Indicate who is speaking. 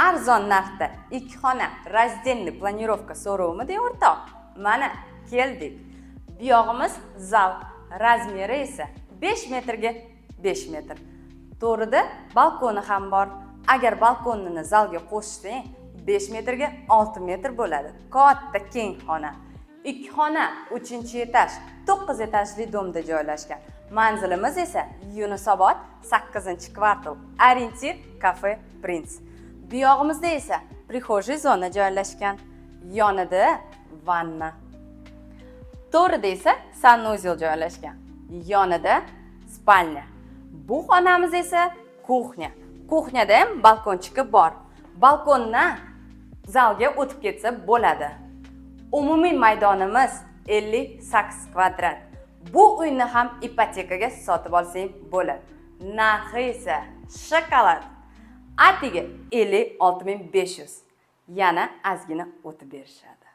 Speaker 1: arzon narxda 2 xona razdelniy planirovka so'rovimida o'rtoq. Mana keldik. Bu yog'imiz zal, razmeri esa 5 metrga 5 metr. To'g'rida balkoni ham bor. Agar balkonini zalga qo'shsang, 5 metrga 6 metr bo'ladi. Katta keng xona. 2 xona 3-etaj, 9 etajli domda joylashgan. Manzilimiz esa Yunusobod 8-kvartal, Orientir Cafe Prince. Bu yog'imizda esa prixojiy zona joylashgan. Yonida vanna. To'g'rida esa sanuzel joylashgan. Yonida spalnya. Bu xonamiz esa kuxnya. Kuxnyada ham balkonchiki bor. Balkondan zalga o'tib ketsa bo'ladi. Umumiy maydonimiz 58 kvadrat. Bu uyni ham ipotekaga sotib olsang bo'ladi. Narxi esa shokolad. Atiga 56.500. Yana ozgina o'tib berishadi.